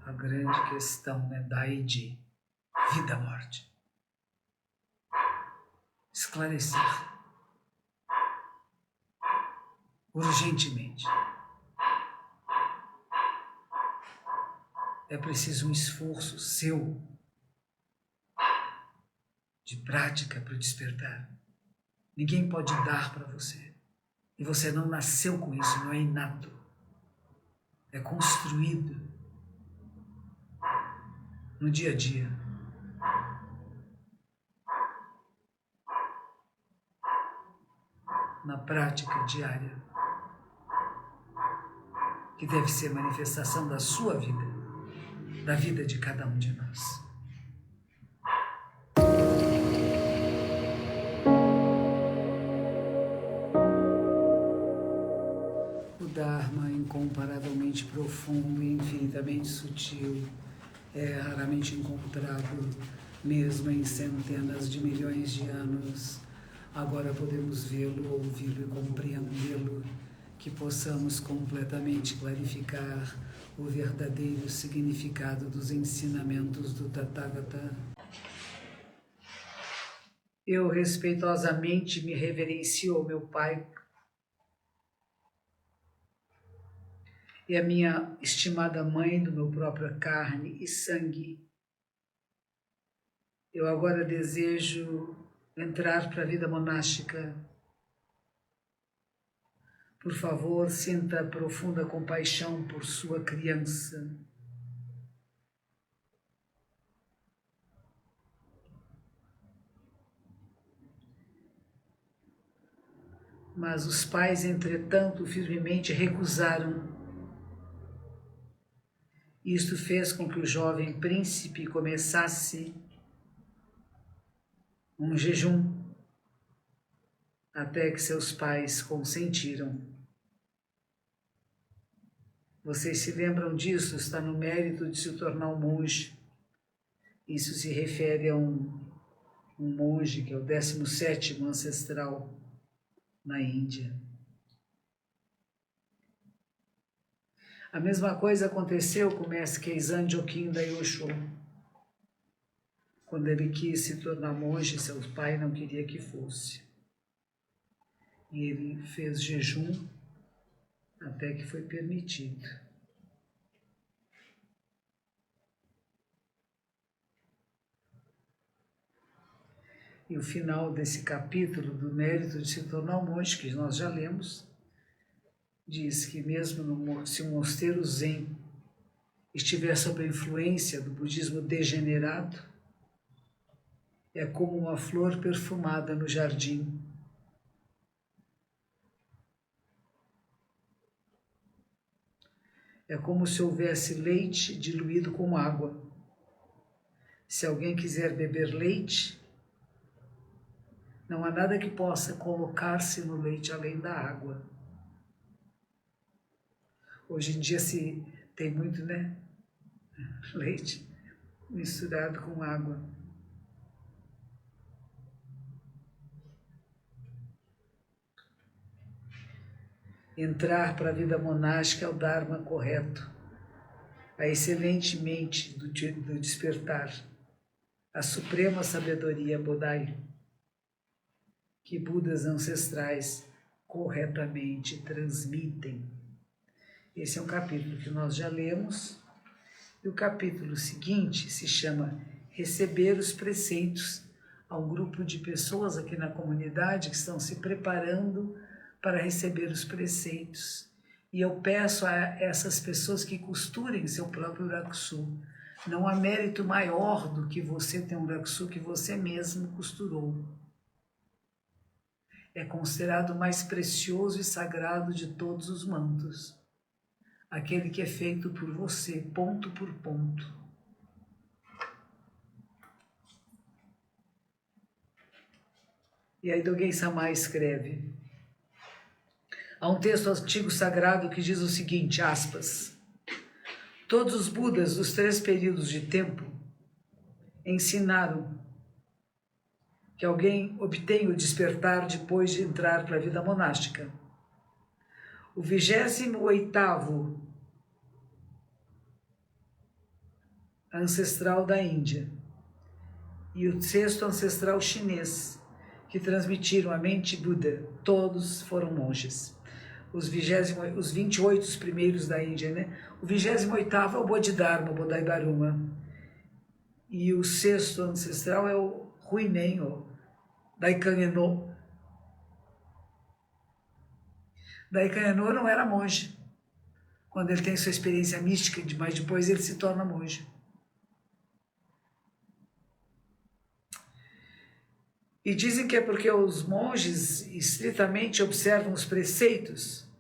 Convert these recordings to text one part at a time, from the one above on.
a grande questão, né, Daiji, vida-morte. Esclarecer. Urgentemente. É preciso um esforço seu de prática para o despertar. Ninguém pode dar para você. E você não nasceu com isso, não é inato. É construído no dia a dia. Na prática diária. Que deve ser manifestação da sua vida, da vida de cada um de nós. O Dharma, incomparavelmente profundo e infinitamente sutil, é raramente encontrado, mesmo em centenas de milhões de anos. Agora podemos vê-lo, ouvi-lo e compreendê-lo, que possamos completamente clarificar o verdadeiro significado dos ensinamentos do Tathagata. Eu respeitosamente me reverencio ao meu Pai e à minha estimada mãe do meu própria carne e sangue. Eu agora desejo entrar para a vida monástica. Por favor, sinta profunda compaixão por sua criança. Mas os pais, entretanto, firmemente recusaram. Isto fez com que o jovem príncipe começasse um jejum, até que seus pais consentiram. Vocês se lembram disso? Está no mérito de se tornar um monge. Isso se refere a um monge que é o 17º ancestral na Índia. A mesma coisa aconteceu com o mestre Keizan Jokin Daiyosho. Quando ele quis se tornar monge, seu pai não queria que fosse. E ele fez jejum até que foi permitido. E o final desse capítulo do mérito de se tornar um monge, que nós já lemos, diz que mesmo se um mosteiro zen estiver sob a influência do budismo degenerado, é como uma flor perfumada no jardim. É como se houvesse leite diluído com água. Se alguém quiser beber leite, não há nada que possa colocar-se no leite além da água. Hoje em dia se tem muito, né? Leite misturado com água. Entrar para a vida monástica é o Dharma correto, a excelente mente do despertar, a suprema sabedoria Bodhi, que Budas ancestrais corretamente transmitem. Esse é um capítulo que nós já lemos, e o capítulo seguinte se chama Receber os Preceitos, a um grupo de pessoas aqui na comunidade que estão se preparando para receber os preceitos. E eu peço a essas pessoas que costurem seu próprio rakusu. Não há mérito maior do que você ter um rakusu que você mesmo costurou. É considerado o mais precioso e sagrado de todos os mantos. Aquele que é feito por você, ponto por ponto. E aí Dogen Sama escreve: há um texto antigo sagrado que diz o seguinte, aspas, todos os Budas dos 3 períodos de tempo ensinaram que alguém obtenha o despertar depois de entrar para a vida monástica. O 28º ancestral da Índia, e o sexto ancestral chinês, que transmitiram a mente Buda. Todos foram monges. Os 28 primeiros da Índia, né? O 28º é o Bodhidharma, Bodhidharma. E o sexto ancestral é o Huineng, o Daikaneno. Daikaneno não era monge quando ele tem sua experiência mística, mas depois ele se torna monge. E dizem que é porque os monges estritamente observam os preceitos,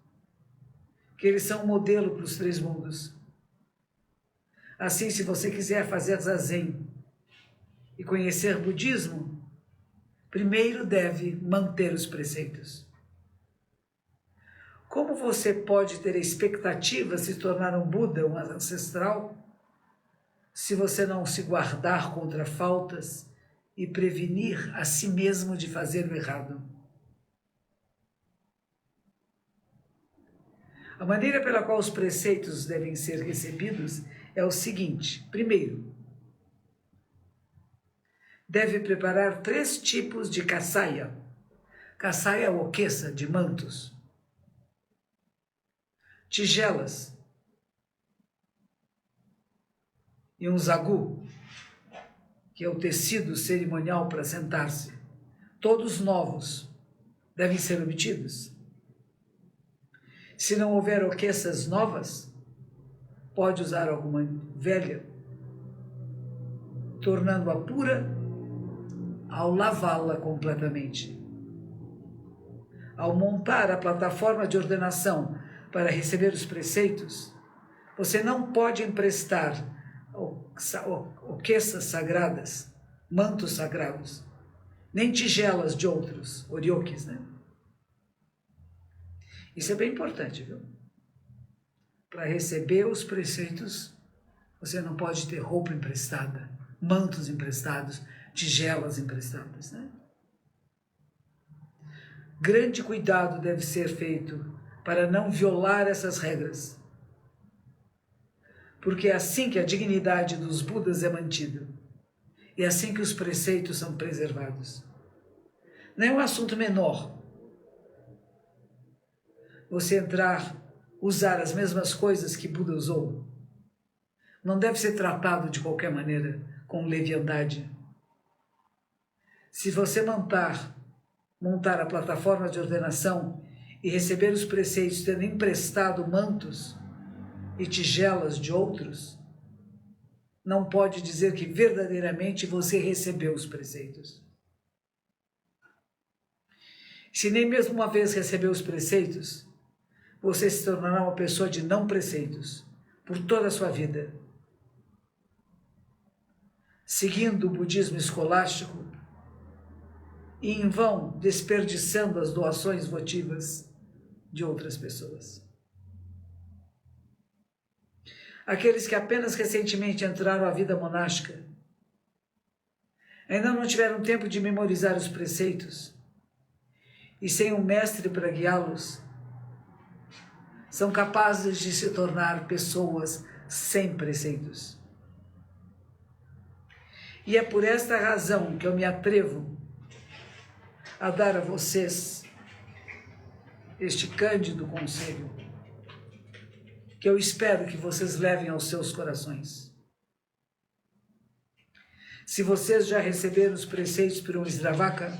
que eles são um modelo para os 3 mundos. Assim, se você quiser fazer zazen e conhecer budismo, primeiro deve manter os preceitos. Como você pode ter a expectativa de se tornar um Buda, um ancestral, se você não se guardar contra faltas e prevenir a si mesmo de fazer o errado? A maneira pela qual os preceitos devem ser recebidos é o seguinte: primeiro, deve preparar 3 tipos de kassaya. Kassaya é o okesa, de mantos. Tigelas e um zagu, que é o tecido cerimonial para sentar-se. Todos novos devem ser obtidos. Se não houver okesas novas, pode usar alguma velha, tornando-a pura ao lavá-la completamente. Ao montar a plataforma de ordenação para receber os preceitos, você não pode emprestar okesas sagradas, mantos sagrados, nem tigelas de outros, oriokes, né? Isso é bem importante, viu? Para receber os preceitos, você não pode ter roupa emprestada, mantos emprestados, tigelas emprestadas, né? Grande cuidado deve ser feito para não violar essas regras, porque é assim que a dignidade dos Budas é mantida, e é assim que os preceitos são preservados. Não é um assunto menor você usar as mesmas coisas que Buda usou. Não deve ser tratado de qualquer maneira, com leviandade. Se você montar a plataforma de ordenação e receber os preceitos tendo emprestado mantos e tigelas de outros, não pode dizer que verdadeiramente você recebeu os preceitos. Se nem mesmo uma vez recebeu os preceitos, você se tornará uma pessoa de não preceitos por toda a sua vida, seguindo o budismo escolástico e em vão desperdiçando as doações votivas de outras pessoas. Aqueles que apenas recentemente entraram à vida monástica ainda não tiveram tempo de memorizar os preceitos e sem um mestre para guiá-los, são capazes de se tornar pessoas sem preceitos. E é por esta razão que eu me atrevo a dar a vocês este cândido conselho, que eu espero que vocês levem aos seus corações. Se vocês já receberam os preceitos por um Sravaka,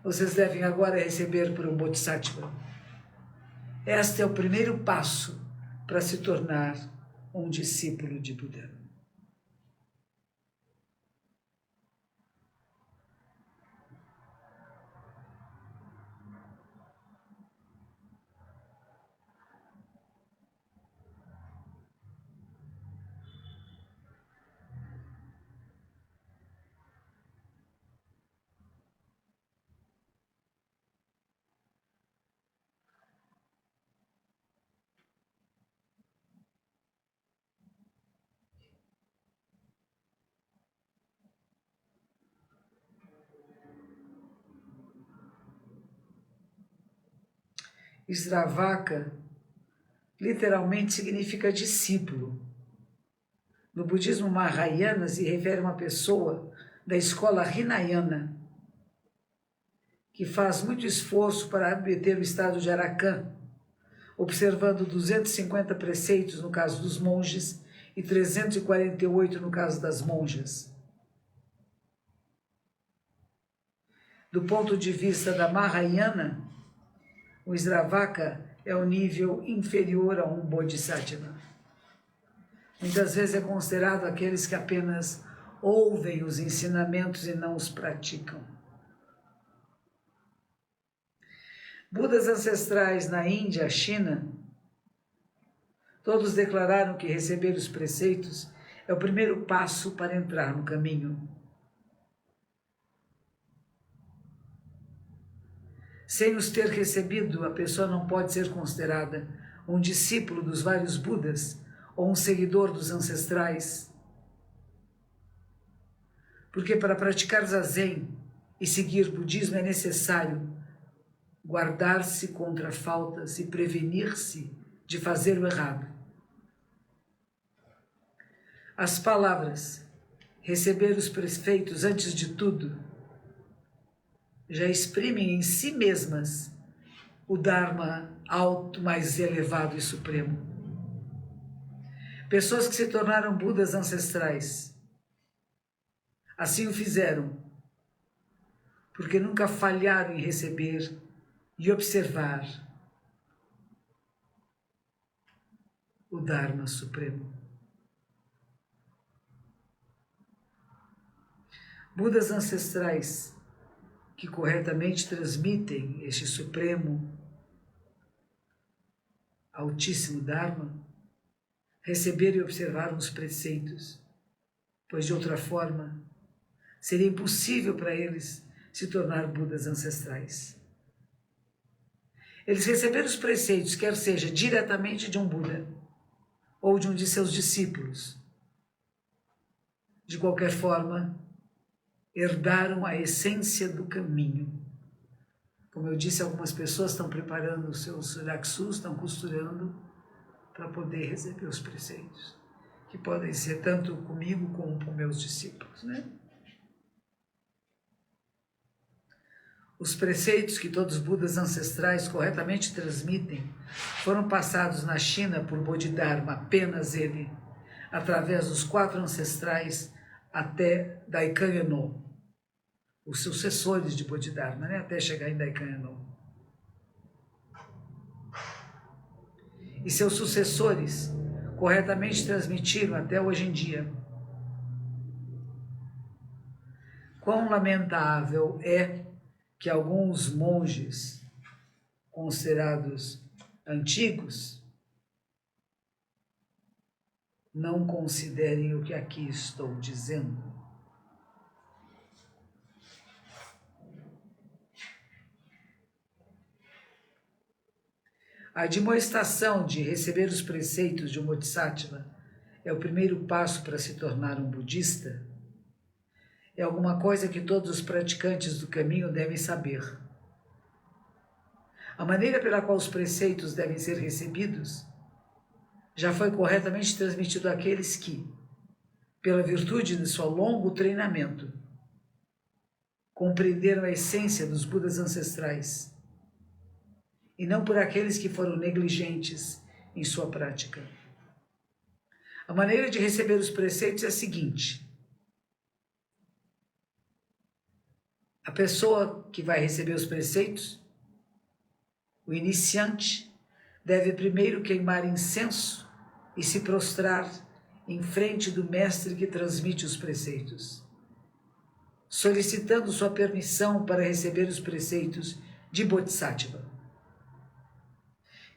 vocês devem agora receber por um Bodhisattva. Este é o primeiro passo para se tornar um discípulo de Buda. Sravaka literalmente significa discípulo. No budismo Mahayana se refere a uma pessoa da escola Hinayana que faz muito esforço para obter o estado de Arakan, observando 250 preceitos no caso dos monges e 348 no caso das monjas. Do ponto de vista da Mahayana, o Sravaka é o nível inferior a um Bodhisattva. Muitas vezes é considerado aqueles que apenas ouvem os ensinamentos e não os praticam. Budas ancestrais na Índia, China, todos declararam que receber os preceitos é o primeiro passo para entrar no caminho. Sem os ter recebido, a pessoa não pode ser considerada um discípulo dos vários Budas ou um seguidor dos ancestrais. Porque para praticar zazen e seguir budismo é necessário guardar-se contra faltas e prevenir-se de fazer o errado. As palavras receber os preceitos antes de tudo já exprimem em si mesmas o Dharma alto, mais elevado e supremo. Pessoas que se tornaram Budas ancestrais assim o fizeram porque nunca falharam em receber e observar o Dharma Supremo. Budas ancestrais que corretamente transmitem este Supremo, Altíssimo Dharma, receberam e observaram os preceitos, pois de outra forma seria impossível para eles se tornar Budas ancestrais. Eles receberam os preceitos, quer seja diretamente de um Buda ou de um de seus discípulos. De qualquer forma, herdaram a essência do caminho. Como eu disse, algumas pessoas estão preparando os seus raksus, estão costurando para poder receber os preceitos, que podem ser tanto comigo como com meus discípulos, né? Os preceitos que todos os Budas ancestrais corretamente transmitem foram passados na China por Bodhidharma, apenas ele, através dos 4 ancestrais até Daikanyo, os sucessores de Bodhidharma, né? Até chegar em Daikanyo. E seus sucessores corretamente transmitiram até hoje em dia. Quão lamentável é que alguns monges considerados antigos não considerem o que aqui estou dizendo. A admoestação de receber os preceitos de um Bodhisattva é o primeiro passo para se tornar um budista. É alguma coisa que todos os praticantes do caminho devem saber. A maneira pela qual os preceitos devem ser recebidos já foi corretamente transmitido àqueles que, pela virtude de seu longo treinamento, compreenderam a essência dos Budas ancestrais, e não por aqueles que foram negligentes em sua prática. A maneira de receber os preceitos é a seguinte: a pessoa que vai receber os preceitos, o iniciante, deve primeiro queimar incenso e se prostrar em frente do mestre que transmite os preceitos, solicitando sua permissão para receber os preceitos de Bodhisattva.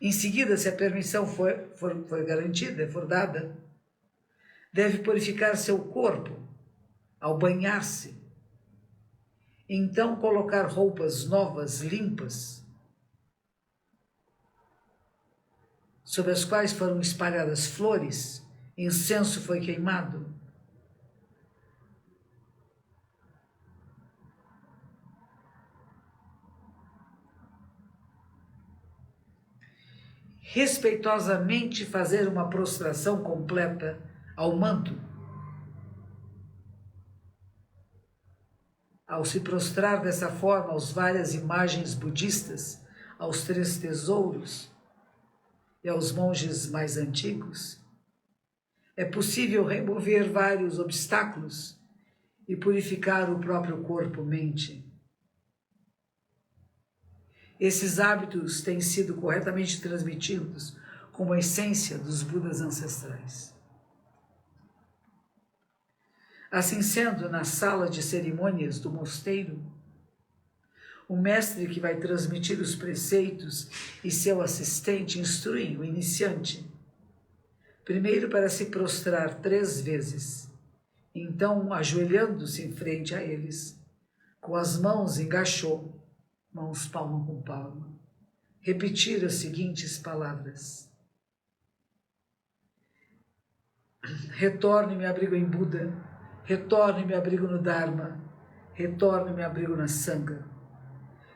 Em seguida, se a permissão for garantida, for dada, deve purificar seu corpo ao banhar-se, então colocar roupas novas, limpas, sobre as quais foram espalhadas flores, incenso foi queimado. Respeitosamente fazer uma prostração completa ao manto. Ao se prostrar dessa forma aos várias imagens budistas, aos 3 tesouros e aos monges mais antigos, é possível remover vários obstáculos e purificar o próprio corpo-mente. Esses hábitos têm sido corretamente transmitidos como a essência dos Budas ancestrais. Assim sendo, na sala de cerimônias do mosteiro, o mestre que vai transmitir os preceitos e seu assistente instruem o iniciante, primeiro para se prostrar 3 vezes, então ajoelhando-se em frente a eles, com as mãos em gachô, mãos palma com palma, repetir as seguintes palavras: retorno e me abrigo em Buda, retorno e me abrigo no Dharma, retorno e me abrigo na Sangha.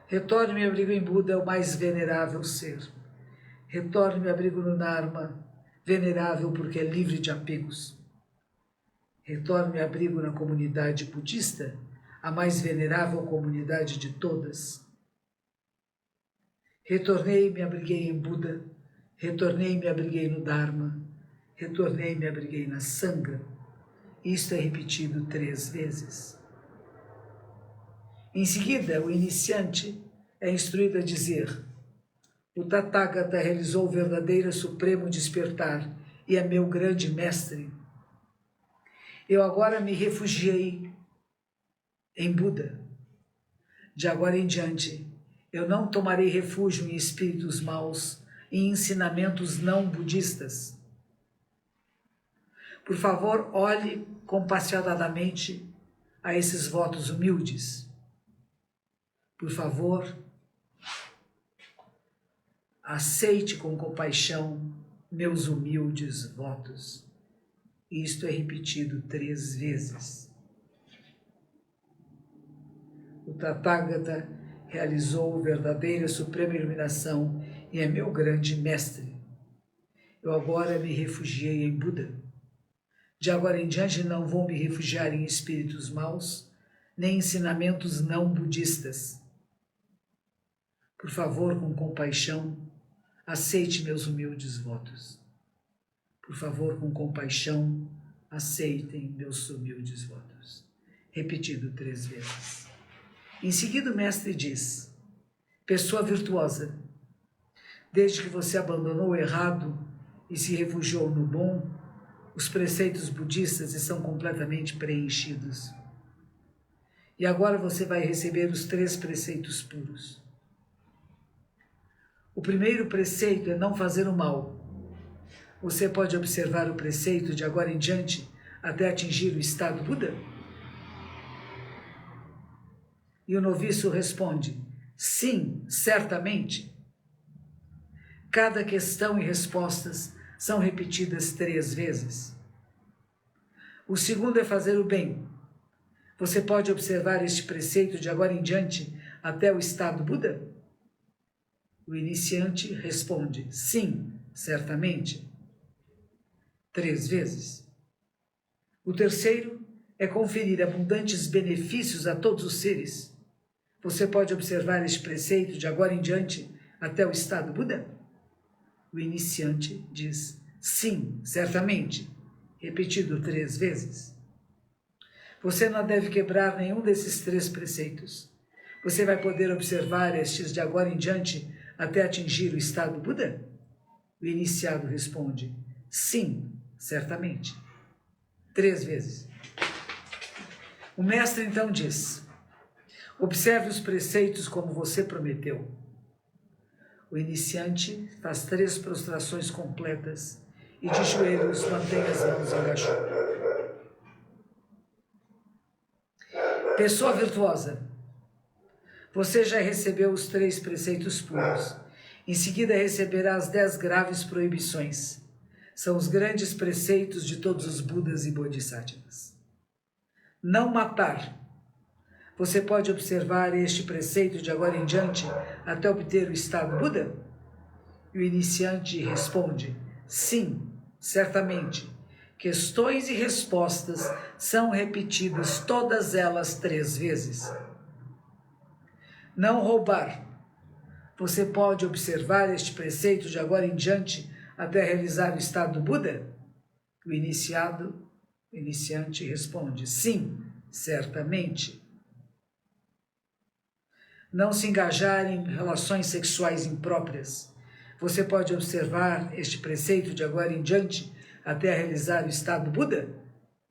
Retorno e me abrigo em Buda, é o mais venerável ser. Retorno e me abrigo no Dharma, venerável porque é livre de apegos. Retorno e me abrigo na comunidade budista, a mais venerável comunidade de todas. Retornei e me abriguei em Buda, retornei e me abriguei no Dharma, retornei e me abriguei na Sangha. Isto é repetido 3 vezes. Em seguida, o iniciante é instruído a dizer: o Tathagata realizou o verdadeiro supremo despertar e é meu grande mestre. Eu agora me refugiei em Buda. De agora em diante, eu não tomarei refúgio em espíritos maus e em ensinamentos não budistas. Por favor, olhe compassionadamente a esses votos humildes. Por favor, aceite com compaixão meus humildes votos. Isto é repetido 3 vezes. O Tathagata realizou verdadeira suprema iluminação e é meu grande mestre. Eu agora me refugiei em Buda. De agora em diante não vou me refugiar em espíritos maus, nem ensinamentos não budistas. Por favor, com compaixão, aceite meus humildes votos. Por favor, com compaixão, aceitem meus humildes votos. Repetido 3 vezes. Em seguida, o mestre diz: pessoa virtuosa, desde que você abandonou o errado e se refugiou no bom, os preceitos budistas estão completamente preenchidos. E agora você vai receber os 3 preceitos puros. O primeiro preceito é não fazer o mal. Você pode observar o preceito de agora em diante até atingir o estado Buda? E o noviço responde: sim, certamente. Cada questão e respostas são repetidas 3 vezes. O segundo é fazer o bem. Você pode observar este preceito de agora em diante até o estado Buda? O iniciante responde: sim, certamente. 3 vezes. O terceiro é conferir abundantes benefícios a todos os seres. Você pode observar este preceito de agora em diante até o estado Buda? O iniciante diz: sim, certamente. Repetido 3 vezes. Você não deve quebrar nenhum desses 3 preceitos. Você vai poder observar estes de agora em diante até atingir o estado Buda? O iniciado responde: sim, certamente. 3 vezes. O mestre então diz: observe os preceitos como você prometeu. O iniciante faz 3 prostrações completas e de joelhos mantém as mãos agachadas. Pessoa virtuosa, você já recebeu os 3 preceitos puros. Em seguida receberá as 10 graves proibições. São os grandes preceitos de todos os Budas e Bodhisattvas. Não matar. Você pode observar este preceito de agora em diante até obter o estado Buda? E o iniciante responde: sim, certamente. questões e respostas são repetidas, todas elas 3 vezes. Não roubar. Você pode observar este preceito de agora em diante até realizar o estado do Buda? O iniciante responde, sim, certamente. Não se engajar em relações sexuais impróprias. Você pode observar este preceito de agora em diante até realizar o estado do Buda?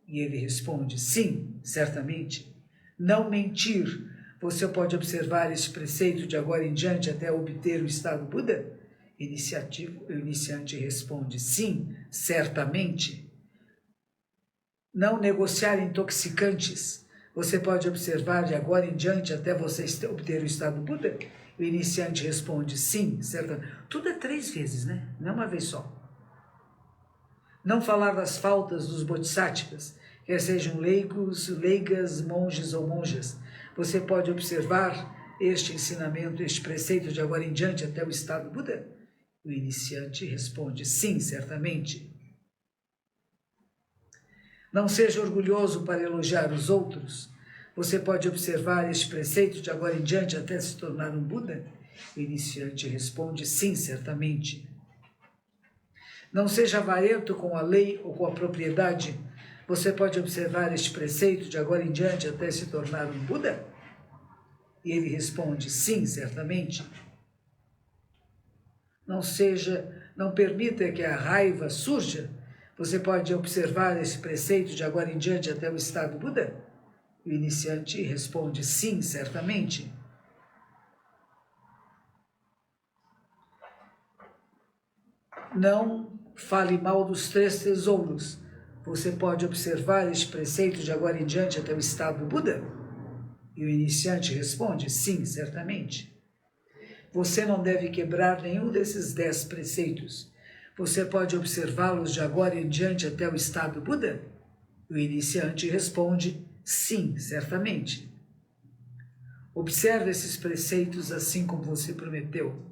E ele responde, sim, certamente. Não mentir. Você pode observar este preceito de agora em diante até obter o estado do Buda? O iniciante responde, sim, certamente. Não negociar intoxicantes. Você pode observar de agora em diante até você obter o estado do Buda? O iniciante responde, sim, certamente. Tudo é 3 vezes, né? Não é uma vez só. Não falar das faltas dos bodhisattvas, quer sejam leigos, leigas, monges ou monjas. Você pode observar este ensinamento, este preceito de agora em diante até o estado do Buda? O iniciante responde, sim, certamente. Não seja orgulhoso para elogiar os outros. Você pode observar este preceito de agora em diante até se tornar um Buda? O iniciante responde, sim, certamente. Não seja avarento com a lei ou com a propriedade. Você pode observar este preceito de agora em diante até se tornar um Buda? E ele responde, sim, certamente. Não permita que a raiva surja. Você pode observar esse preceito de agora em diante até o estado Buda? O iniciante responde, sim, certamente. Não fale mal dos 3 tesouros. Você pode observar este preceito de agora em diante até o estado Buda? E o iniciante responde, sim, certamente. Você não deve quebrar nenhum desses 10 preceitos. Você pode observá-los de agora em diante até o estado Buda? O iniciante responde, sim, certamente. Observe esses preceitos assim como você prometeu.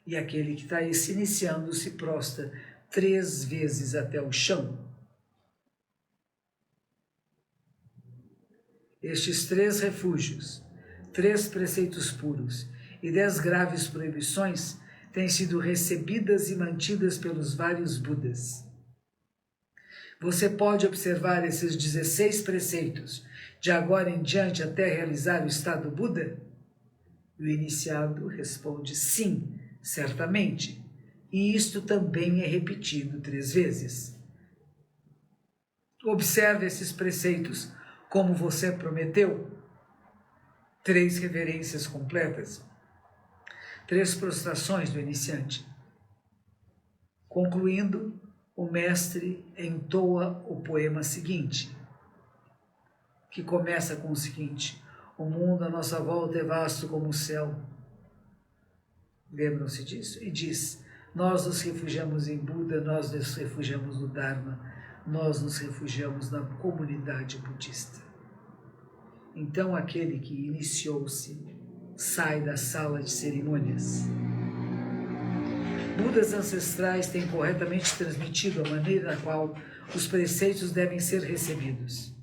E aquele que está aí se iniciando se prostra 3 vezes até o chão. Estes 3 refúgios, 3 preceitos puros e 10 graves proibições têm sido recebidas e mantidas pelos vários Budas. Você pode observar esses 16 preceitos de agora em diante até realizar o estado Buda? O iniciado responde sim, certamente. E isto também é repetido 3 vezes. Observe esses preceitos como você prometeu. 3 reverências completas. 3 prostrações do iniciante. Concluindo, o mestre entoa o poema seguinte, que começa com o seguinte: o mundo à nossa volta é vasto como o céu. Lembram-se disso? E diz, nós nos refugiamos em Buda, nós nos refugiamos no Dharma, nós nos refugiamos na comunidade budista. Então aquele que iniciou-se sai da sala de cerimônias. Budas ancestrais têm corretamente transmitido a maneira na qual os preceitos devem ser recebidos.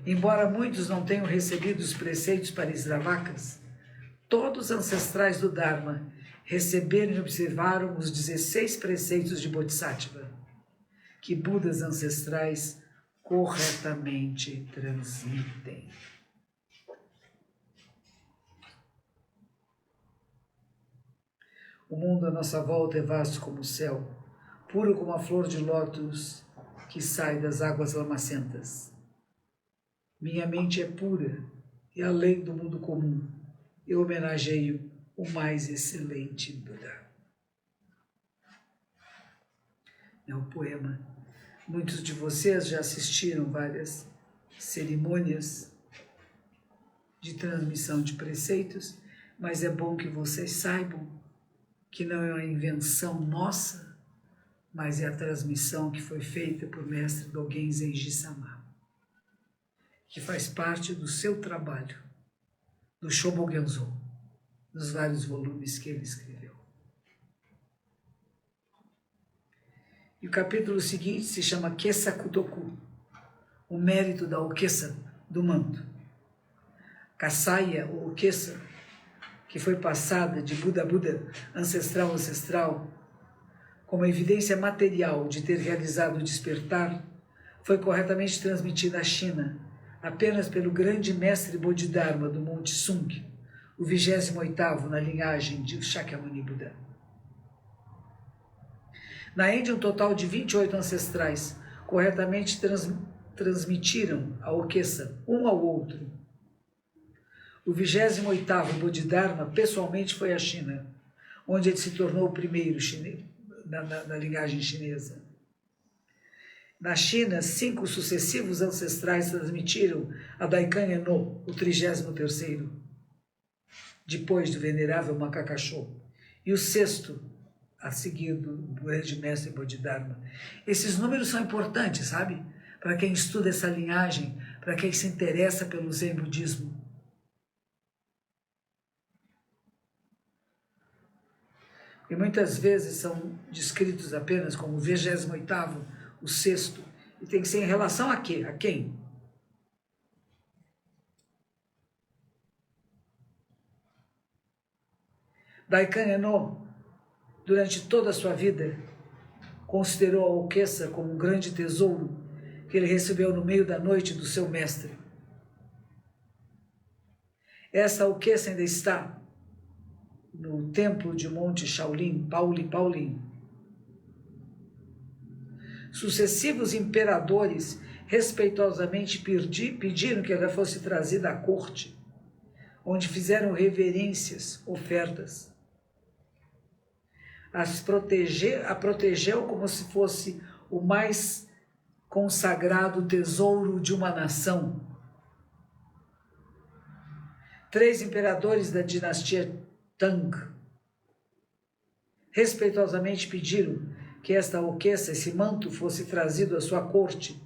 Embora muitos não tenham recebido os preceitos para esravacas, todos os ancestrais do Dharma receberam e observaram os 16 preceitos de Bodhisattva, que Budas ancestrais corretamente transmitem. O mundo à nossa volta é vasto como o céu, puro como a flor de lótus que sai das águas lamacentas. Minha mente é pura e além do mundo comum. Eu homenageio o mais excelente Buda. É um poema. Muitos de vocês já assistiram várias cerimônias de transmissão de preceitos, mas é bom que vocês saibam que não é uma invenção nossa, mas é a transmissão que foi feita por mestre Dogen Zenji Sama, que faz parte do seu trabalho, do Shobogenzo. nos vários volumes que ele escreveu. E o capítulo seguinte se chama Kesa Kutoku, o mérito da Okesa, do manto. Kasaya, ou Okesa, que foi passada de Buda a Buda, ancestral a ancestral, como evidência material de ter realizado o despertar, foi corretamente transmitida à China apenas pelo grande mestre Bodhidharma do Monte Sung, o 28º na linhagem de Shakyamuni Buda. Na Índia, um total de 28 ancestrais corretamente transmitiram a Okesa um ao outro. O 28º Bodhidharma pessoalmente foi à China, onde ele se tornou o primeiro na linhagem chinesa. Na China, 5 sucessivos ancestrais transmitiram a Daikanya No, o 33º, depois do venerável Makakasho, e o 6º, a seguir do grande mestre Bodhidharma. Esses números são importantes, sabe? Para quem estuda essa linhagem, para quem se interessa pelo Zen Budismo. E muitas vezes são descritos apenas como o 28º, o 6º, e tem que ser em relação a quê? A quem? Daikanya No, durante toda a sua vida, considerou a Okesa como um grande tesouro que ele recebeu no meio da noite do seu mestre. Essa Okesa ainda está no templo de Monte Shaolin, Paulin. Sucessivos imperadores respeitosamente pediram que ela fosse trazida à corte, onde fizeram reverências, ofertas. A protegeu como se fosse o mais consagrado tesouro de uma nação. 3 imperadores da dinastia Tang respeitosamente pediram que esta Okesa, esse manto, fosse trazido à sua corte,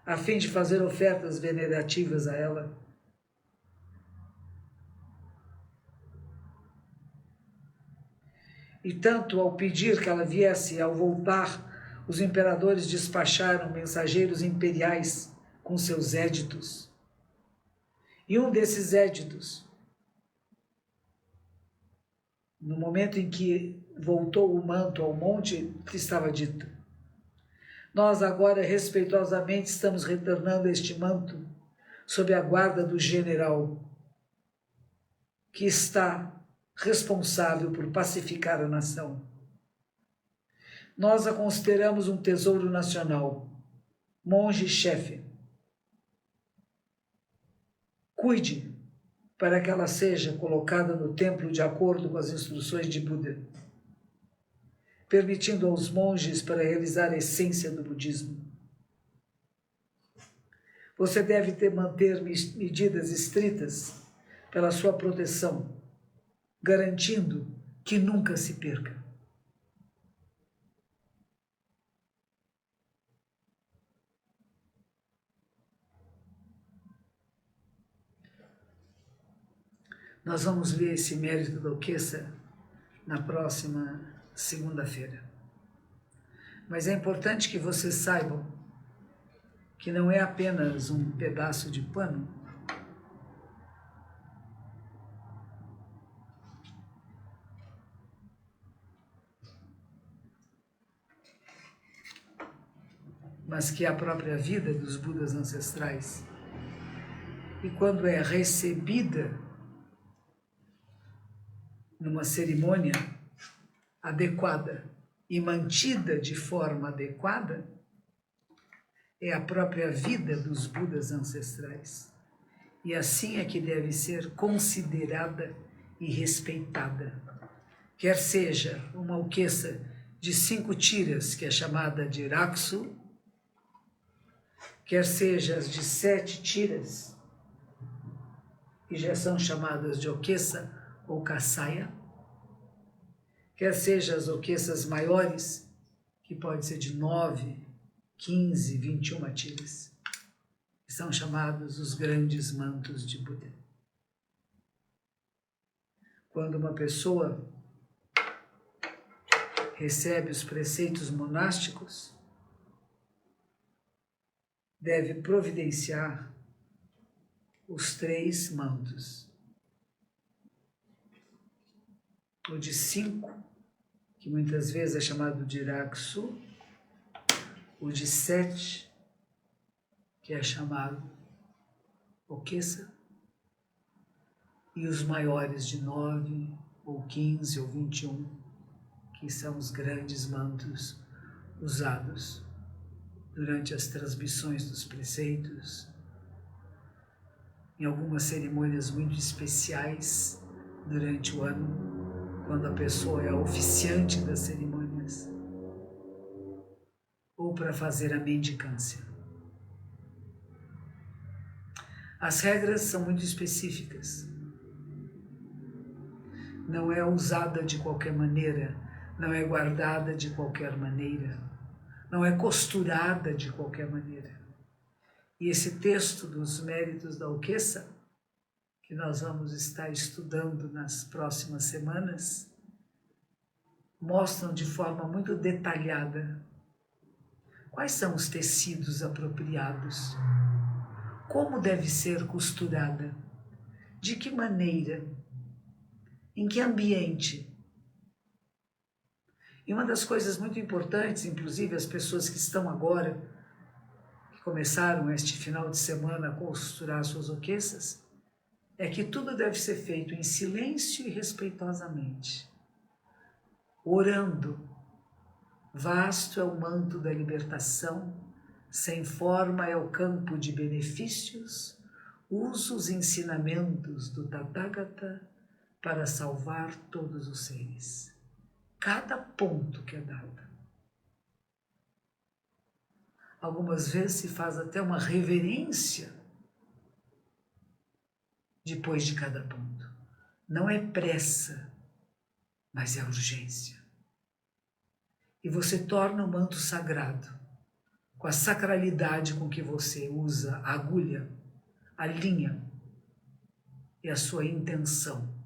a fim de fazer ofertas venerativas a ela. E tanto ao pedir que ela viesse, ao voltar, os imperadores despacharam mensageiros imperiais com seus éditos. E um desses éditos, no momento em que voltou o manto ao monte, estava dito: nós agora respeitosamente estamos retornando este manto sob a guarda do general, que está responsável por pacificar a nação. Nós a consideramos um tesouro nacional, monge-chefe. Cuide para que ela seja colocada no templo de acordo com as instruções de Buda, permitindo aos monges para realizar a essência do budismo. Você deve manter medidas estritas pela sua proteção, garantindo que nunca se perca. Nós vamos ver esse mérito da Okesa na próxima segunda-feira. Mas é importante que vocês saibam que não é apenas um pedaço de pano, mas que é a própria vida dos Budas ancestrais. E quando é recebida numa cerimônia adequada e mantida de forma adequada, é a própria vida dos Budas ancestrais. E assim é que deve ser considerada e respeitada. Quer seja uma Okesa de 5 tiras, que é chamada de Raksu, quer seja as de 7 tiras, que já são chamadas de Okesa ou Kasaya, quer seja as Okesas maiores, que pode ser de 9, 15, 21 tiras, que são chamados os grandes mantos de Buda. quando uma pessoa recebe os preceitos monásticos, deve providenciar os 3 mantos. O de 5, que muitas vezes é chamado de Raksu, o de 7, que é chamado Okesa, e os maiores de 9, ou 15, ou 21, que são os grandes mantos usados durante as transmissões dos preceitos, em algumas cerimônias muito especiais durante o ano, quando a pessoa é a oficiante das cerimônias, ou para fazer a mendicância. As regras são muito específicas. Não é usada de qualquer maneira, não é guardada de qualquer maneira, não é costurada de qualquer maneira. E esse texto dos méritos da Okesa, que nós vamos estar estudando nas próximas semanas, mostram de forma muito detalhada quais são os tecidos apropriados, como deve ser costurada, de que maneira, em que ambiente. E uma das coisas muito importantes, inclusive as pessoas que estão agora, que começaram este final de semana a costurar suas okesas, é que tudo deve ser feito em silêncio e respeitosamente, orando. Vasto é o manto da libertação, sem forma é o campo de benefícios, usa os ensinamentos do Tathagata para salvar todos os seres. Cada ponto que é dado. Algumas vezes se faz até uma reverência depois de cada ponto. Não é pressa, mas é urgência. E você torna o manto sagrado com a sacralidade com que você usa a agulha, a linha e a sua intenção.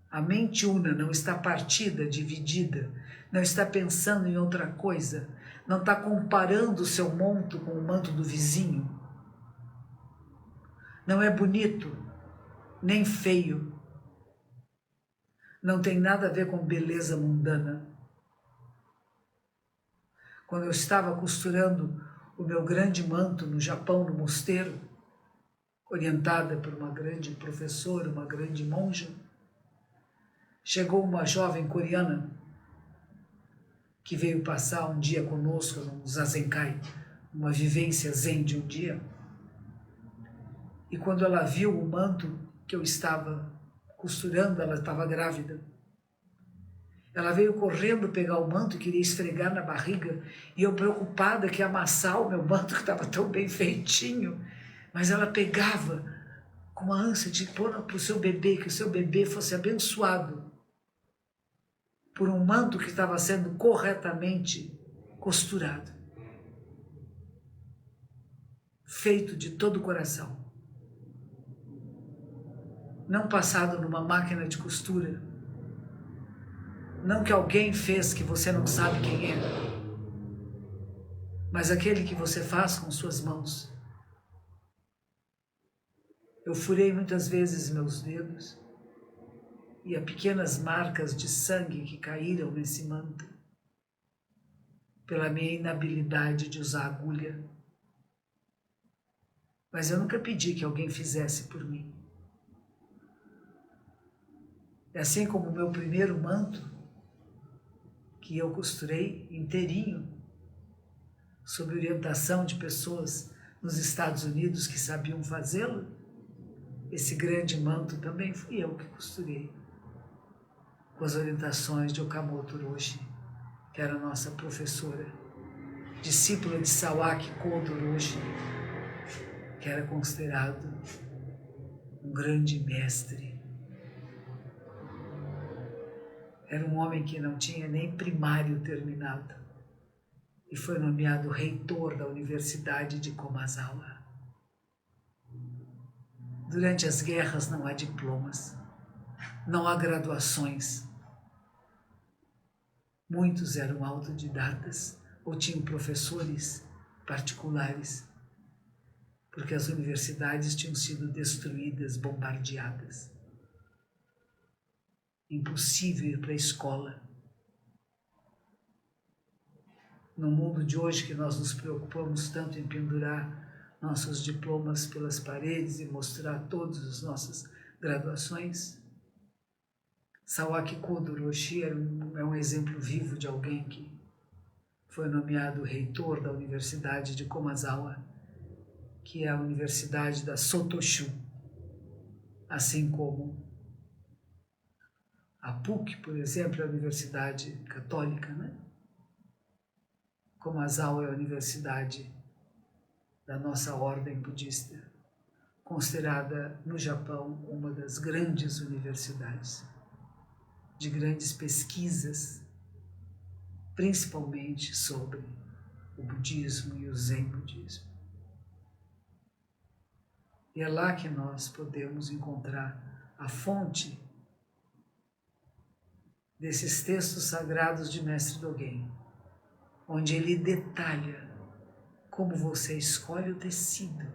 A mente una não está partida, dividida, não está pensando em outra coisa, não está comparando o seu manto com o manto do vizinho. Não é bonito, nem feio. Não tem nada a ver com beleza mundana. Quando eu estava costurando o meu grande manto no Japão, no mosteiro, orientada por uma grande professora, uma grande monja, chegou uma jovem coreana que veio passar um dia conosco no Zazenkai, uma vivência zen de um dia. E quando ela viu o manto que eu estava costurando, ela estava grávida. Ela veio correndo pegar o manto e queria esfregar na barriga, e eu preocupada que ia amassar o meu manto que estava tão bem feitinho, mas ela pegava com uma ânsia de pôr para o seu bebê, que o seu bebê fosse abençoado por um manto que estava sendo corretamente costurado, feito de todo o coração, não passado numa máquina de costura, não que alguém fez que você não sabe quem é, mas aquele que você faz com suas mãos. Eu furei muitas vezes meus dedos e há pequenas marcas de sangue que caíram nesse manto pela minha inabilidade de usar agulha. Mas eu nunca pedi que alguém fizesse por mim. É assim como o meu primeiro manto, que eu costurei inteirinho, sob orientação de pessoas nos Estados Unidos que sabiam fazê-lo, esse grande manto também fui eu que costurei, com as orientações de Okamoto Roshi, que era a nossa professora, discípula de Sawaki Kodo Roshi, que era considerado um grande mestre. Era um homem que não tinha nem primário terminado e foi nomeado reitor da Universidade de Komazawa. Durante as guerras não há diplomas. Não há graduações. Muitos eram autodidatas ou tinham professores particulares, porque as universidades tinham sido destruídas, bombardeadas. Impossível ir para a escola. No mundo de hoje, que nós nos preocupamos tanto em pendurar nossos diplomas pelas paredes e mostrar todas as nossas graduações, Sawaki Kodo Roshi é um exemplo vivo de alguém que foi nomeado reitor da Universidade de Komazawa, que é a Universidade da Sotoshu, assim como a PUC, por exemplo, é a Universidade Católica, né? Komazawa é a Universidade da nossa ordem budista, considerada no Japão uma das grandes universidades, de grandes pesquisas, principalmente sobre o budismo e o zen budismo. E é lá que nós podemos encontrar a fonte desses textos sagrados de Mestre Dogen, onde ele detalha como você escolhe o tecido,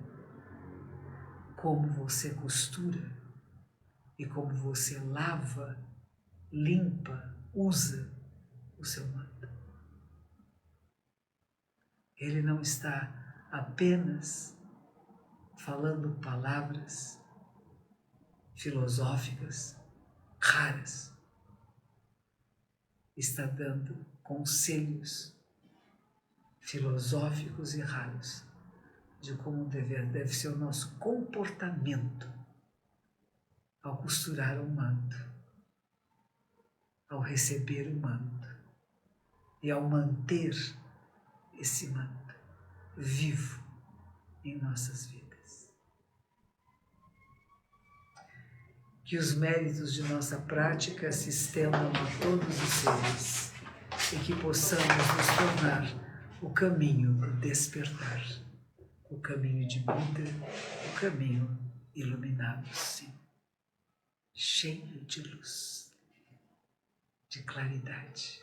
como você costura e como você lava, limpa, usa o seu manto. Ele não está apenas falando palavras filosóficas raras, está dando conselhos filosóficos e raros de como deve ser o nosso comportamento ao costurar um manto, ao receber o manto e ao manter esse manto vivo em nossas vidas. Que os méritos de nossa prática se estendam a todos os seres e que possamos nos tornar o caminho do despertar, o caminho de Buda, o caminho iluminado, sim, cheio de luz, de claridade.